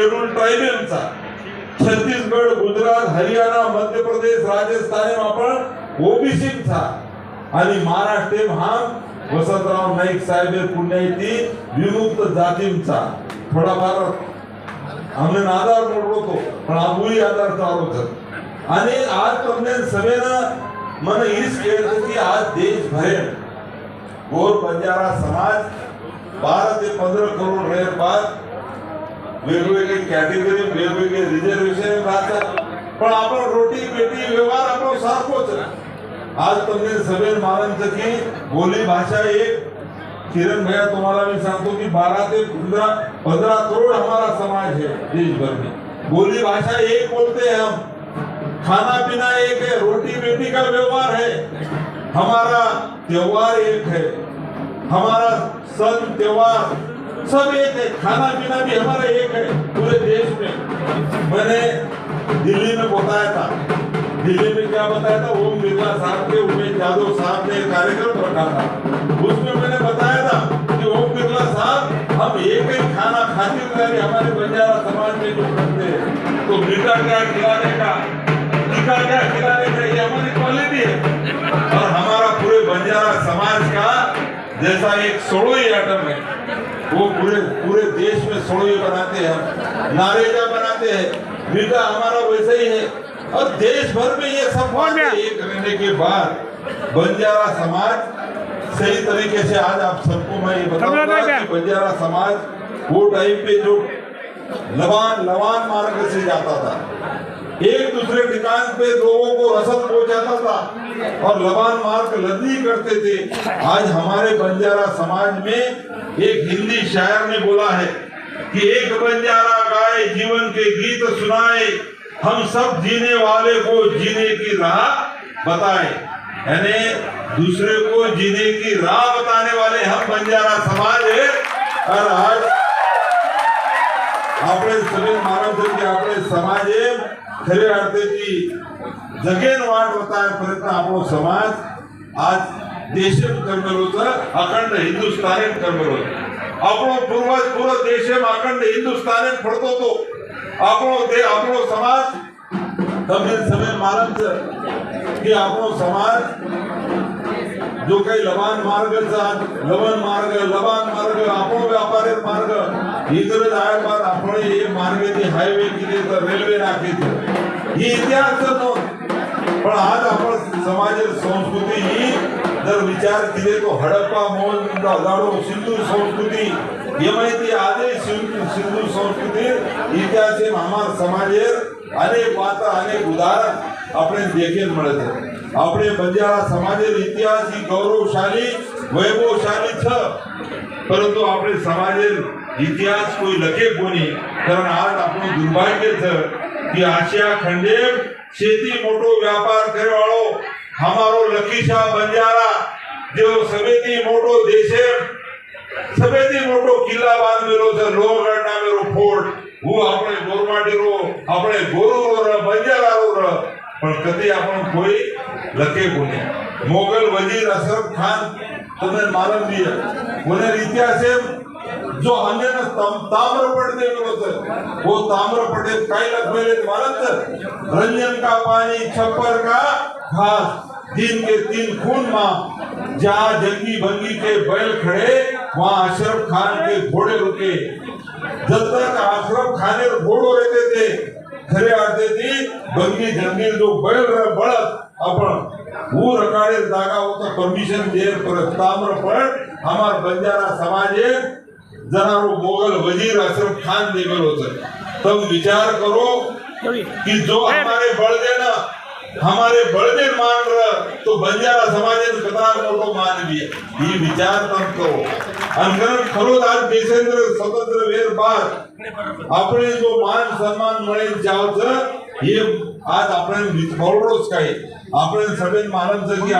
Schedule ट्राइबलचा, Chhattisgarh, Gujarat, Haryana, Madhya Pradesh, Rajasthan आपण ओबीसीचा आणि महाराष्ट्र हा वसंतराव नाईक साहेब पुण्याची विमुक्त जातींचा थोडाफार आम्ही आधार मोडतो पण आबूही आधार चालवतो आणि आज तुमने सभेनं मन हीच केलं की आज देश भरेल गोर बंजारा समाज 12 ते 15 करोड रहे बाद वेगवेगळे कॅटेगरी वेगवेगळे रिझर्वेशन राहतात पण आपण रोटी बेटी व्यवहार आपण सारखोच आज तुमने सभेत मानलं की बोली भाषा एक किरण भैया तुम्हाला मैं सांगतो कि 12 से 15 करोड़ हमारा समाज है देश भर में, बोली भाषा एक बोलते हैं हम, खाना पीना एक है, रोटी बेटी का व्यवहार है, हमारा त्योहार एक है, हमारा सन त्योहार सब एक है, खाना पीना भी हमारा एक है पूरे देश में। मैंने दिल्ली में बताया था, दिल्ली में क्या बताया था, ओम बिरला साहब के उमेश यादव साहब ने कार्यक्रम रखा था, उसमें मैंने बताया था कि ओम बिरला साहब हम एक ही खाना खाते हुए हमारे बंजारा समाज में जो करते हैं तो मीठा क्या खिलाने का, तीखा क्या खिलाने का, ये हमारी क्वालिटी है और हमारा पूरे बंजारा समाज का जैसा एक सोड़ोई आइटम है वो पूरे देश में सोड़ोई बनाते हैं, नारेजा बनाते हैं, मीठा हमारा वैसे ही है और देश भर में ये सब एक रहने के बाद बंजारा समाज सही तरीके से आज आप सबको मैं ये बताऊंगा कि बंजारा समाज वो टाइम पे जो लवान मार्ग से जाता था, एक दूसरे ठिकान पे लोगों को रसद पहुंचाता था और लवान मार्ग लदी करते थे। आज हमारे बंजारा समाज में एक हिंदी शायर ने बोला है कि एक बंजारा गाए जीवन के गीत सुनाए, हम सब जीने वाले को जीने की राह बताए, यानी दूसरे को जीने की राह बताने वाले हम बंजारा समाज है। और आज अपने सभी मानव की अपने समाज खरे अर्थाची जगेन वाट होता प्रयत्न आपण समाज आज देशम करमेलो अखंड हिंदुस्थान करमेलो આપણો પૂર્વજ પૂરો દેશે અખંડ હિન્દુસ્તાને ફરતો તો આપણો સમાજ તમે સભે માલમ છે કે આપણો સમાજ जो काही लवान मार्ग આપણો व्यापारी मार्ग इंग्रज आया बाद આપણે એ मार्गेથી हायवे किती तर रेल्वे नाखी છે ही इतिहास नो पण आज आपण समाज संस्कृती ही जर विचार केले तो हडप्पा मोहनजोदडो सिंधू संस्कृती ये माहिती आदे सिंधू संस्कृती इतिहास हमार समाजेर अनेक बात अनेक उदाहरण આપણે देखेल મળે છે। આપણે बंजारा समाजेर इतिहास ही गौरवशाली वैभवशाली छ परंतु આપણે समाजेर इतिहास कोई लखे कोनी कारण आज આપણું दुर्भाग्य छ कि आशिया खंडे शेती मोटो व्यापार करवाळो हमारो लखीशा बंजारा जो सभेती मोटो देशे सभेती मोटो किल्ला बांधेलो छ लोहगढ़ नामेरो फोर्ट वो આપણે गोरमाटीरो આપણે गोरुरो बंजारारो पण कधी आपण कोई लखे कोनी। मोगल वजीर अशरफ खान तुम्हें मालूम भी है उन्हें इतिहास जो अन्य ताम्रपट दे वो ताम्रपट काय लखमेले मालूम रंजन का पानी छप्पर का घास दिन के 3 खून मां जहां जंगी भंगी के बैल खड़े वहां अशरफ खान के घोड़े रुके। जब तक अशरफ खान घोड़ो रहते थे खरे आते थी बंगी जंगी जो बैल बढ़त अपन वो रकाड़े जागा होता परमिशन दे पर ताम्रपट हमार बंजारा समाज जनारो मोगल वजीर अशरफ खान दे गेलो छ। तब विचार करो कि जो हमारे बड़दे मान रहा तो बंजारा समाज कतना मोटो मान भी ये विचार तब करो अनगण खरो आज देशेंद्र स्वतंत्र वीर बाद अपने जो मान सम्मान मळे जाव छ ये आज आपण विचारोच काय आपण सगळे मानव जगी